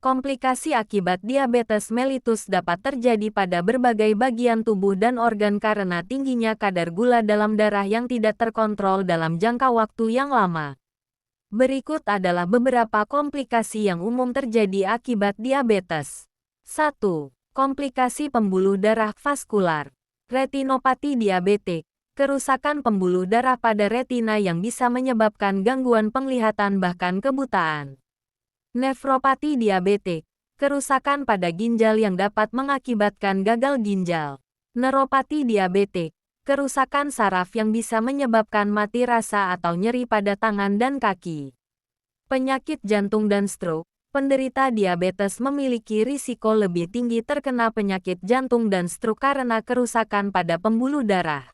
Komplikasi akibat diabetes mellitus dapat terjadi pada berbagai bagian tubuh dan organ karena tingginya kadar gula dalam darah yang tidak terkontrol dalam jangka waktu yang lama. Berikut adalah beberapa komplikasi yang umum terjadi akibat diabetes. 1. Komplikasi pembuluh darah vaskular. Retinopati diabetik. Kerusakan pembuluh darah pada retina yang bisa menyebabkan gangguan penglihatan bahkan kebutaan. Nefropati diabetik. Kerusakan pada ginjal yang dapat mengakibatkan gagal ginjal. Neuropati diabetik. Kerusakan saraf yang bisa menyebabkan mati rasa atau nyeri pada tangan dan kaki. Penyakit jantung dan stroke. Penderita diabetes memiliki risiko lebih tinggi terkena penyakit jantung dan stroke karena kerusakan pada pembuluh darah.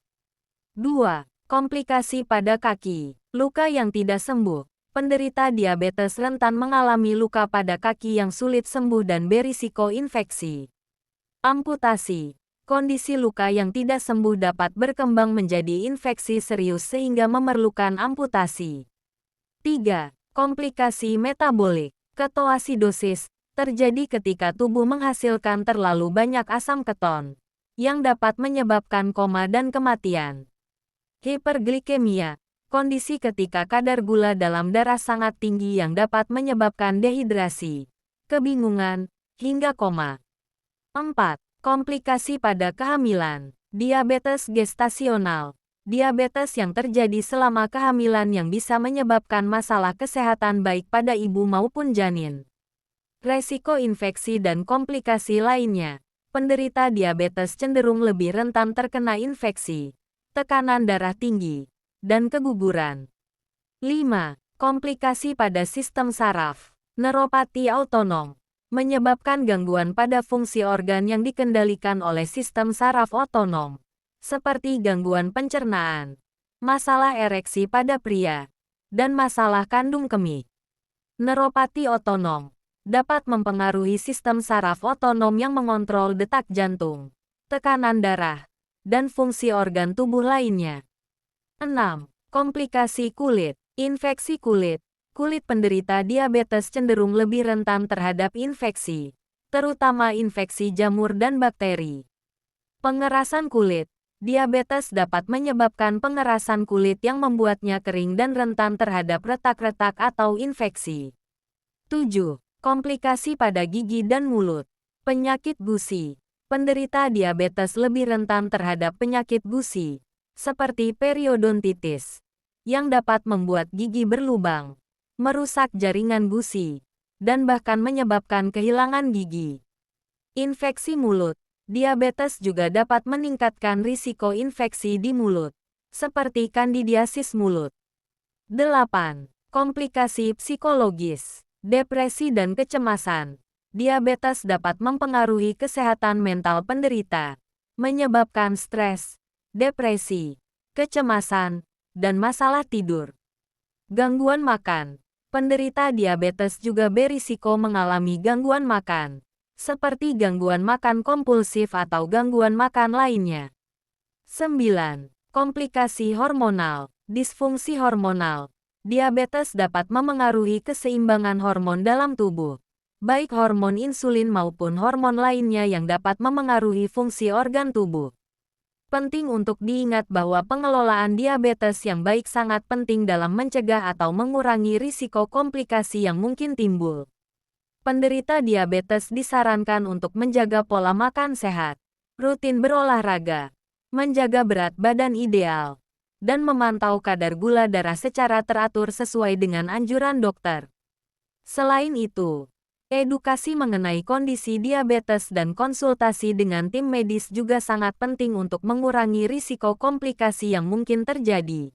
2. Komplikasi pada kaki. Luka yang tidak sembuh. Penderita diabetes rentan mengalami luka pada kaki yang sulit sembuh dan berisiko infeksi. Amputasi. Kondisi luka yang tidak sembuh dapat berkembang menjadi infeksi serius sehingga memerlukan amputasi. 3. Komplikasi metabolik. Ketoasidosis terjadi ketika tubuh menghasilkan terlalu banyak asam keton, yang dapat menyebabkan koma dan kematian. Hiperglikemia. Kondisi ketika kadar gula dalam darah sangat tinggi yang dapat menyebabkan dehidrasi, kebingungan, hingga koma. 4. Komplikasi pada kehamilan. Diabetes gestasional. Diabetes yang terjadi selama kehamilan yang bisa menyebabkan masalah kesehatan baik pada ibu maupun janin. Resiko infeksi dan komplikasi lainnya. Penderita diabetes cenderung lebih rentan terkena infeksi, tekanan darah tinggi, dan keguguran. 5. Komplikasi pada sistem saraf. Neuropati autonom. Menyebabkan gangguan pada fungsi organ yang dikendalikan oleh sistem saraf otonom. Seperti gangguan pencernaan, masalah ereksi pada pria, dan masalah kandung kemih. Neuropati otonom dapat mempengaruhi sistem saraf otonom yang mengontrol detak jantung, tekanan darah, dan fungsi organ tubuh lainnya. 6. Komplikasi kulit. Infeksi kulit. Kulit penderita diabetes cenderung lebih rentan terhadap infeksi, terutama infeksi jamur dan bakteri. Pengerasan kulit. Diabetes dapat menyebabkan pengerasan kulit yang membuatnya kering dan rentan terhadap retak-retak atau infeksi. 7. Komplikasi pada gigi dan mulut. Penyakit gusi. Penderita diabetes lebih rentan terhadap penyakit gusi, seperti periodontitis, yang dapat membuat gigi berlubang, merusak jaringan gusi, dan bahkan menyebabkan kehilangan gigi. Infeksi mulut. Diabetes juga dapat meningkatkan risiko infeksi di mulut, seperti kandidiasis mulut. 8. Komplikasi psikologis. Depresi dan kecemasan. Diabetes dapat mempengaruhi kesehatan mental penderita, menyebabkan stres, depresi, kecemasan, dan masalah tidur. Gangguan makan. Penderita diabetes juga berisiko mengalami gangguan makan, seperti gangguan makan kompulsif atau gangguan makan lainnya. 9. Komplikasi hormonal. Disfungsi hormonal. Diabetes dapat memengaruhi keseimbangan hormon dalam tubuh, baik hormon insulin maupun hormon lainnya yang dapat memengaruhi fungsi organ tubuh. Penting untuk diingat bahwa pengelolaan diabetes yang baik sangat penting dalam mencegah atau mengurangi risiko komplikasi yang mungkin timbul. Penderita diabetes disarankan untuk menjaga pola makan sehat, rutin berolahraga, menjaga berat badan ideal, dan memantau kadar gula darah secara teratur sesuai dengan anjuran dokter. Selain itu, edukasi mengenai kondisi diabetes dan konsultasi dengan tim medis juga sangat penting untuk mengurangi risiko komplikasi yang mungkin terjadi.